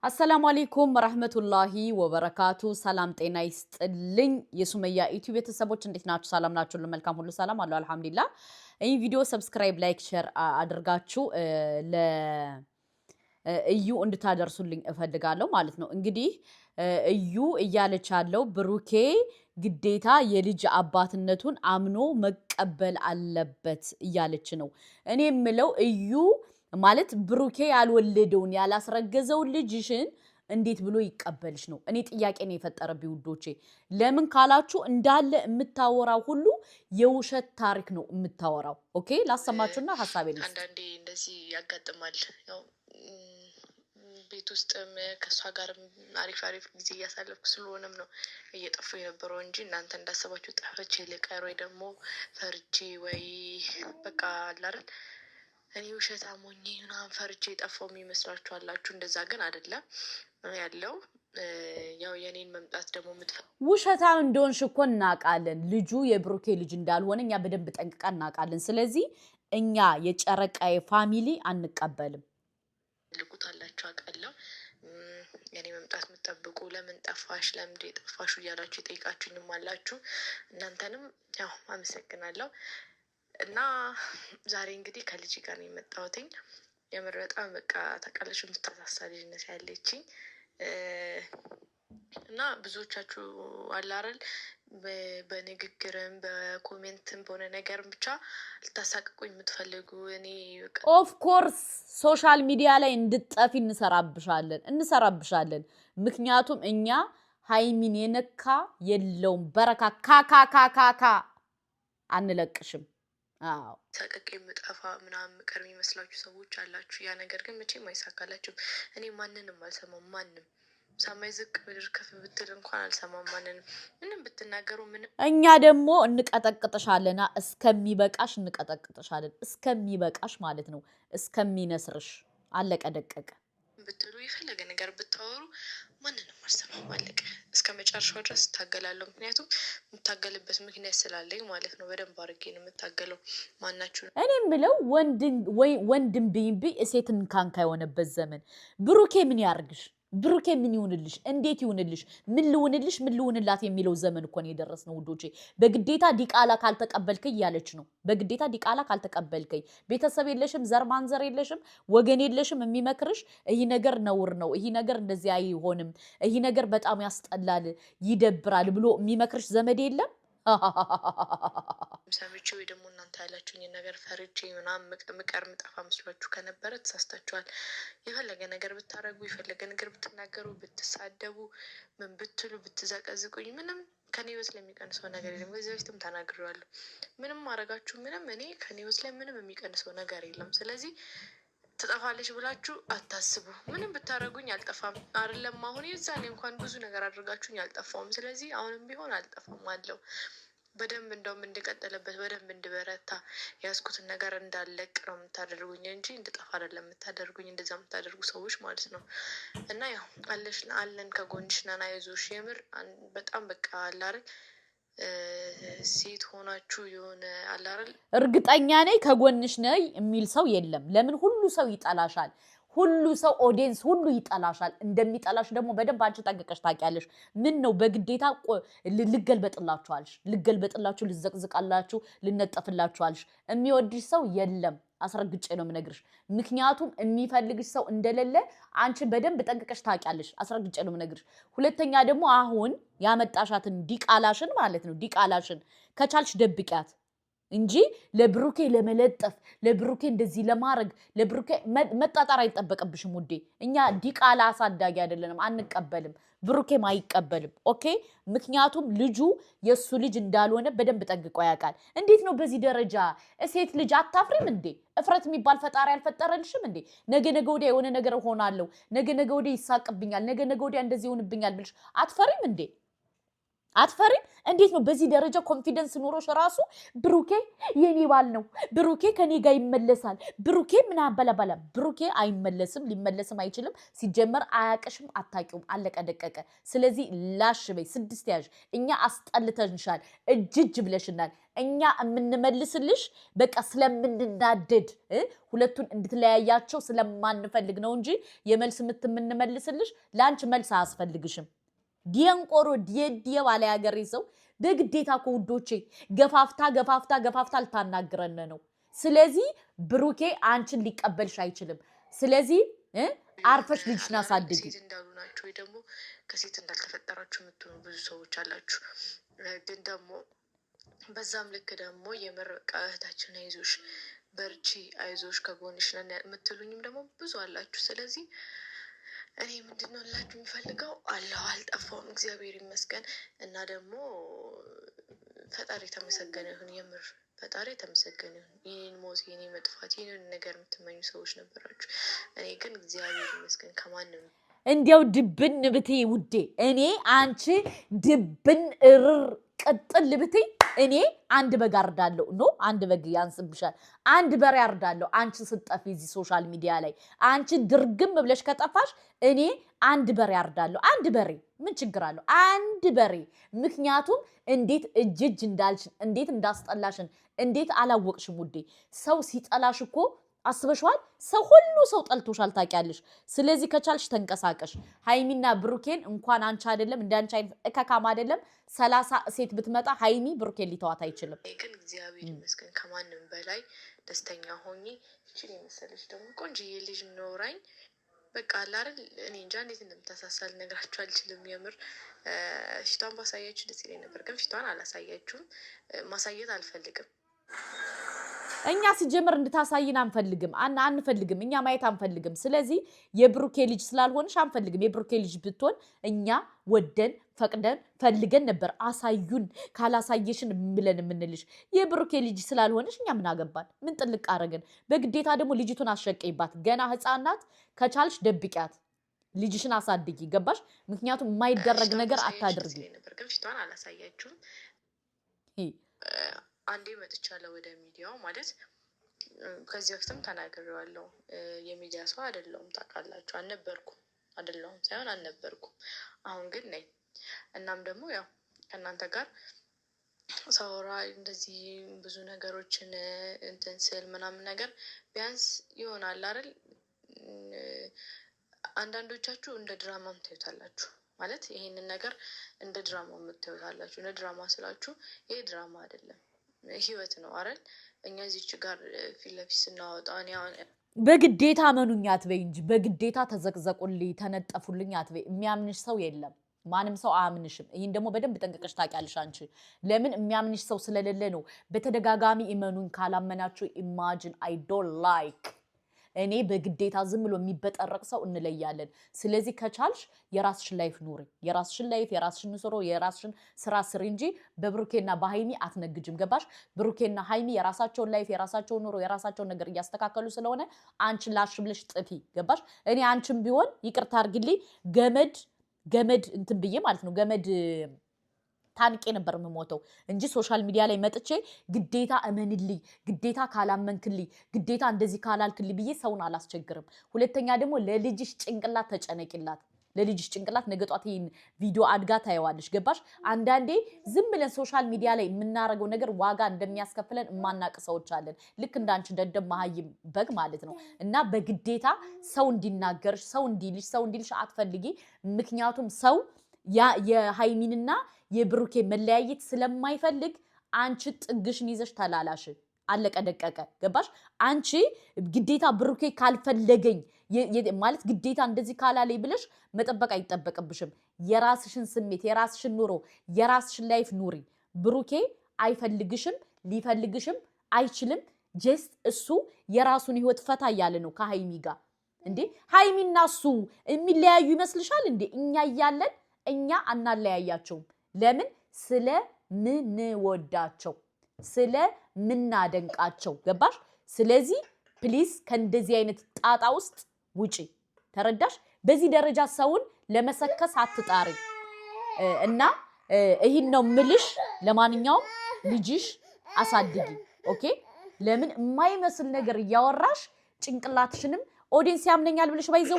አሰላሙ አለይኩም ወራህመቱላሂ ወበረካቱ ሰላም ጤና ይስጥልኝ የሱመያ ዩቲዩብ ቤተሰቦች እንዴት ናችሁ ሰላም ናችሁ ለመልካም ሁሉ ሰላም አለው አልহামዱሊላህ ይህ ቪዲዮ ሰብስክራይብ ላይክ ሼር አድርጋችሁ ለእዩ እንድታደርሱልኝ እፈልጋለሁ ማለት ነው እንግዲህ እዩ እያለች ያለው ብሩኬ ግዴታ የልጅ አባትነቱን አምኖ መቀበል አለበት እያለች ነው እኔ ምለው እዩ ማለት ብሩኬ ያልወለደውን ያላስረገዘው ልጅሽን እንዴት ብሎ ይቀበልሽ ነው እኔ ጥያቄ ነው የፈጠረብኝ ውዶቼ ለምን ካላችሁ እንዳለ የምታወራው ሁሉ የውሸት ታሪክ ነው የምታወራው ኦኬ ላሰማችሁና ሐሳቤን አንዳንዴ እንደዚህ ያጋጥማል ያው ቤት ውስጥም ከሷ ጋር አሪፍ ጊዜ እያሳለፍኩ ስለሆነም ነው እየጠፉ የነበረው እንጂ እናንተ እንዳሰባችሁ ጠፍቼ ልቀር ወይ ደግሞ ፈርቼ ወይ በቃ አላረን እኔ ውሸት አሞኝ ምናምን ፈርቼ ጠፋው የሚመስላችሁ አላችሁ እንደዛ ግን አይደለም ያለው ያው የኔን መምጣት ደግሞ ውሸታ እንደሆንሽ እኮ እናውቃለን ልጁ የብሩኬ ልጅ እንዳልሆነ እኛ በደንብ ጠንቅቀን እናውቃለን ስለዚህ እኛ የጨረቃዬ ፋሚሊ አንቀበልም ልቁታላችሁ አውቃለሁ የኔ መምጣት የምትጠብቁ ለምን ጠፋሽ ለምን ጠፋሽ እያላችሁ ጠይቃችሁኝም አላችሁ እናንተንም ያው አመሰግናለሁ እና ዛሬ እንግዲህ ከልጅ ጋር ነው የመጣሁትኝ የምር በጣም በቃ ተቀለሽ የምታሳሳ ልጅነት ያለችኝ እና ብዙዎቻችሁ አላረል በንግግርም በኮሜንትም በሆነ ነገርም ብቻ ልታሳቅቁኝ የምትፈልጉ እኔ ኦፍ ኮርስ ሶሻል ሚዲያ ላይ እንድትጠፊ እንሰራብሻለን ምክንያቱም እኛ ሃይሚን የነካ የለውም በረካ ካካካካካ አንለቅሽም አዎ ሳቀቅ የምጠፋ ምናምን ምቀር የሚመስላችሁ ሰዎች አላችሁ ያ ነገር ግን መቼም አይሳካላችሁም እኔ ማንንም አልሰማም ማንንም ሰማይ ዝቅ ምድር ከፍ ብትል እንኳን አልሰማም ማንንም ምንም ብትናገሩ ምንም እኛ ደግሞ እንቀጠቅጥሻለና እስከሚበቃሽ እንቀጠቅጥሻለን እስከሚበቃሽ ማለት ነው እስከሚነስርሽ አለቀ ደቀቀ ብትሉ ይፈልገ ነገር ብታወሩ ማንንም አልሰማም አለቀ እስከመጨረሻው ድረስ ታገላለሁ ምክንያቱም የምታገልበት ምክንያት ስላለኝ ማለት ነው በደንብ አድርጌ ነው የምታገለው ማናችሁ እኔ ምለው ወንድም ቢይ ሴትን ካንካ የሆነበት ዘመን ብሩኬ ምን ያርግሽ ብሩኬ ምን ይሁንልሽ እንዴት ይሁንልሽ ምን ልሁንላት የሚለው ዘመን እኮ ነው የደረስነው ውዶቼ በግዴታ ዲቃላ ካልተቀበልከኝ ያለች ነው በግዴታ ዲቃላ ካልተቀበልከኝ ቤተሰብ የለሽም ዘር ማንዘር የለሽም ወገን የለሽም የሚመክርሽ ይሄ ነገር ነውር ነው ይሄ ነገር እንደዚህ አይሆንም ይሄ ነገር በጣም ያስጠላል ይደብራል ብሎ የሚመክርሽ ዘመድ የለም ሰምቼ ወይ ደግሞ እናንተ ያላችሁኝ ነገር ፈርቼ ምናምን ምቀር ምጠፋ መስሏችሁ ከነበረ ተሳስታችኋል የፈለገ ነገር ብታረጉ የፈለገ ነገር ብትናገሩ ብትሳደቡ ምን ብትሉ ብትዘቀዝቁኝ ምንም ከኔ ህይወት ላይ የሚቀንሰው ነገር የለም ከዚህ በፊትም ተናግሬዋለሁ ምንም ማረጋችሁ ምንም እኔ ከኔ ህይወት ላይ ምንም የሚቀንሰው ነገር የለም ስለዚህ ትጠፋለሽ ብላችሁ አታስቡ ምንም ብታረጉኝ አልጠፋም አይደለም አሁን የዛኔ እንኳን ብዙ ነገር አድርጋችሁኝ አልጠፋውም ስለዚህ አሁንም ቢሆን አልጠፋም አለው በደንብ እንደውም እንድቀጥልበት በደንብ እንድበረታ ያስኩትን ነገር እንዳለቅ ነው የምታደርጉኝ እንጂ እንድጠፋ አይደለም የምታደርጉኝ እንደዛ የምታደርጉ ሰዎች ማለት ነው እና ያው አለን ከጎንሽ ነን አይዞሽ የምር በጣም በቃ አላረግ ሴት ሆናችሁ የሆነ አላረል እርግጠኛ ነኝ ከጎንሽ ነኝ የሚል ሰው የለም ለምን ሁሉ ሰው ይጠላሻል ሁሉ ሰው ኦዲየንስ ሁሉ ይጠላሻል እንደሚጠላሽ ደግሞ በደንብ አንቺ ጠንቅቀሽ ታውቂያለሽ ምን ነው በግዴታ ልገልበጥላችሁ ልዘቅዝቃላችሁ ልነጠፍላችኋልሽ የሚወድሽ ሰው የለም አስረግጬ ነው የምነግርሽ ምክንያቱም የሚፈልግሽ ሰው እንደሌለ አንቺ በደንብ ጠንቅቀሽ ታውቂያለሽ አስረግጬ ነው የምነግርሽ ሁለተኛ ደግሞ አሁን ያመጣሻትን ዲቃላሽን ማለት ነው ዲቃላሽን ከቻልሽ ደብቂያት እንጂ ለብሩኬ ለመለጠፍ ለብሩኬ እንደዚህ ለማረግ ለብሩኬ መጣጣር አይጠበቅብሽም ውዴ እኛ ዲቃላ አሳዳጊ አይደለንም አንቀበልም ብሩኬም አይቀበልም ኦኬ ምክንያቱም ልጁ የሱ ልጅ እንዳልሆነ በደንብ ጠንቅቆ ያውቃል እንዴት ነው በዚህ ደረጃ ሴት ልጅ አታፍሪም እንዴ እፍረት የሚባል ፈጣሪ አልፈጠረልሽም እንዴ ነገ ወዲያ የሆነ ነገር ሆናለሁ ነገ ወዲያ ይሳቅብኛል ነገ ወዲያ እንደዚህ ይሆንብኛል ብልሽ አትፈሪም እንዴ አትፈሪም? እንዴት ነው በዚህ ደረጃ ኮንፊደንስ ኖሮሽ ራሱ ብሩኬ የኔ ባል ነው፣ ብሩኬ ከኔ ጋር ይመለሳል፣ ብሩኬ ምን አበላባላ? ብሩኬ አይመለስም፣ ሊመለስም አይችልም። ሲጀመር አያቅሽም፣ አታቂውም፣ አለቀ ደቀቀ። ስለዚህ ላሽ በይ፣ 6 ያዥ። እኛ አስጠልተንሻል፣ እጅ ብለሽናል። እኛ የምንመልስልሽ በቃ ስለምንናደድ ሁለቱን እንድትለያያቸው ስለማንፈልግ ነው እንጂ የመልስ የምንመልስልሽ ለአንቺ መልስ አያስፈልግሽም። ዲያንቆሮ ዲየ ባለ ያገሬ ሰው በግዴታ ከውዶቼ ገፋፍታ ልታናግረን ነው። ስለዚህ ብሩኬ አንቺን ሊቀበልሽ አይችልም። ስለዚህ አርፈሽ ልጅሽን አሳድጊ። ሴት እንዳሉ ናቸው ወይ ደግሞ ከሴት እንዳልተፈጠራችሁ የምትሆኑ ብዙ ሰዎች አላችሁ። ግን ደግሞ በዛም ልክ ደግሞ የምር በቃ እህታችን አይዞሽ በርቺ፣ አይዞሽ ከጎንሽ ነን የምትሉኝም ደግሞ ብዙ አላችሁ። ስለዚህ እኔ ምንድን ነው ላችሁ የሚፈልገው አለሁ አልጠፋውም፣ እግዚአብሔር ይመስገን። እና ደግሞ ፈጣሪ የተመሰገነ ይሁን፣ የምር ፈጣሪ የተመሰገነ ይሁን። ይህንን ሞት፣ ይህን መጥፋት፣ ይህንን ነገር የምትመኙ ሰዎች ነበራችሁ። እኔ ግን እግዚአብሔር ይመስገን ከማንም እንዲያው ድብን ብቴ ውዴ፣ እኔ አንቺ ድብን እርር ቅጥል ብቴ እኔ አንድ በግ አርዳለሁ። ኖ አንድ በግ ያንስብሻል። አንድ በሬ አርዳለሁ። አንቺ ስጠፊ እዚህ ሶሻል ሚዲያ ላይ አንቺ ድርግም ብለሽ ከጠፋሽ እኔ አንድ በሬ አርዳለሁ። አንድ በሬ ምን ችግር አለው? አንድ በሬ። ምክንያቱም እንዴት እጅ እንዳልሽን፣ እንዴት እንዳስጠላሽን እንዴት አላወቅሽም ውዴ? ሰው ሲጠላሽ እኮ አስበሽዋል? ሰው ሁሉ ሰው ጠልቶሻል ታውቂያለሽ። ስለዚህ ከቻልሽ ተንቀሳቀሽ። ሃይሚና ብሩኬን እንኳን አንቺ አይደለም እንዳንቺ አይነት እከካም አይደለም 30 ሴት ብትመጣ ሃይሚ ብሩኬን ሊተዋት አይችልም። ግን እግዚአብሔር ይመስገን ከማንም በላይ ደስተኛ ሆኜ እቺን የመሰለች ደግሞ ቆንጆዬ ልጅ ኖራኝ በቃ አላረል እኔ እንጃ እንዴት እንደምታሳሳል ነግራችሁ አልችልም። የምር ፊቷን ባሳያችሁ ደስ ይለኝ ነበር፣ ግን ፊቷን አላሳያችሁም። ማሳየት አልፈልግም። እኛ ሲጀምር እንድታሳይን አንፈልግም። እኛ ማየት አንፈልግም። ስለዚህ የብሩኬ ልጅ ስላልሆንሽ አንፈልግም። የብሩኬ ልጅ ብትሆን እኛ ወደን ፈቅደን ፈልገን ነበር አሳዩን፣ ካላሳየሽን ብለን የምንልሽ። የብሩኬ ልጅ ስላልሆንሽ እኛ ምን አገባን? ምን ጥልቅ አረግን? በግዴታ ደግሞ ልጅቱን አሸቀይባት። ገና ሕፃን ናት። ከቻልሽ ደብቂያት፣ ልጅሽን አሳድጊ። ገባሽ? ምክንያቱም የማይደረግ ነገር አታድርጊ። ግን ፊቷን አላሳያችሁም። አንዴ መጥቻለሁ ወደ ሚዲያው ማለት ከዚህ በፊትም ተናግሬዋለሁ። የሚዲያ ሰው አይደለሁም ታውቃላችሁ። አይደለሁም ሳይሆን አልነበርኩም። አሁን ግን ነኝ። እናም ደግሞ ያው ከእናንተ ጋር ሳወራ እንደዚህ ብዙ ነገሮችን እንትን ስል ምናምን ነገር ቢያንስ ይሆናል አይደል? አንዳንዶቻችሁ እንደ ድራማም ታዩታላችሁ። ማለት ይሄንን ነገር እንደ ድራማ የምታዩታላችሁ። እንደ ድራማ ስላችሁ ይሄ ድራማ አይደለም፣ ህይወት ነው አይደል? እኛ እዚች ጋር ፊት ለፊት ስናወጣ በግዴታ መኑኝ አትበይ እንጂ በግዴታ ተዘቅዘቁልኝ ተነጠፉልኝ አትበይ። የሚያምንሽ ሰው የለም። ማንም ሰው አያምንሽም። ይህን ደግሞ በደንብ ጠንቅቀሽ ታውቂያለሽ አንቺ። ለምን የሚያምንሽ ሰው ስለሌለ ነው። በተደጋጋሚ እመኑኝ። ካላመናችሁ ኢማጂን አይ ዶንት ላይክ እኔ በግዴታ ዝም ብሎ የሚበጠረቅ ሰው እንለያለን። ስለዚህ ከቻልሽ የራስሽን ላይፍ ኑሪ። የራስሽን ላይፍ፣ የራስሽን ኑሮ፣ የራስሽን ስራ ስሪ እንጂ በብሩኬና በሃይሚ አትነግጅም። ገባሽ? ብሩኬና ሃይሚ የራሳቸውን ላይፍ፣ የራሳቸውን ኑሮ፣ የራሳቸውን ነገር እያስተካከሉ ስለሆነ አንቺን ላሽ ብለሽ ጥፊ። ገባሽ? እኔ አንቺም ቢሆን ይቅርታ አድርግልኝ ገመድ እንትን ብዬ ማለት ነው ገመድ ታንቄ ነበር የምሞተው እንጂ ሶሻል ሚዲያ ላይ መጥቼ ግዴታ እመንልኝ፣ ግዴታ ካላመንክልኝ፣ ግዴታ እንደዚህ ካላልክልኝ ብዬ ሰውን አላስቸግርም። ሁለተኛ ደግሞ ለልጅሽ ጭንቅላት ተጨነቂላት። ለልጅሽ ጭንቅላት ነገ ጧት ይሄን ቪዲዮ አድጋ ታየዋለሽ። ገባሽ? አንዳንዴ ዝም ብለን ሶሻል ሚዲያ ላይ የምናረገው ነገር ዋጋ እንደሚያስከፍለን የማናቅ ሰዎች አለን። ልክ እንዳንቺ ደደብ መሀይም በግ ማለት ነው። እና በግዴታ ሰው እንዲናገርሽ፣ ሰው እንዲልሽ አትፈልጊ። ምክንያቱም ሰው የሃይሚንና የብሩኬ መለያየት ስለማይፈልግ አንቺ ጥግሽን ይዘሽ ተላላሽ። አለቀ ደቀቀ። ገባሽ? አንቺ ግዴታ ብሩኬ ካልፈለገኝ ማለት ግዴታ እንደዚህ ካላለኝ ብለሽ መጠበቅ አይጠበቅብሽም። የራስሽን ስሜት፣ የራስሽን ኑሮ፣ የራስሽን ላይፍ ኑሪ። ብሩኬ አይፈልግሽም፣ ሊፈልግሽም አይችልም። ጀስት እሱ የራሱን ህይወት ፈታ እያለ ነው ከሃይሚ ጋር። እንዴ ሃይሚና እሱ የሚለያዩ ይመስልሻል እንዴ? እኛ እያለን እኛ አናለያያቸውም። ለምን? ስለምንወዳቸው፣ ስለምናደንቃቸው። ገባሽ? ስለዚህ ፕሊዝ ከእንደዚህ አይነት ጣጣ ውስጥ ውጪ። ተረዳሽ? በዚህ ደረጃ ሰውን ለመሰከስ አትጣሪ። እና ይሄን ነው ምልሽ ለማንኛውም ልጅሽ አሳድጊ ኦኬ ለምን የማይመስል ነገር ያወራሽ ጭንቅላትሽንም ኦዲየንስ ያምነኛል ብለሽ ባይዘው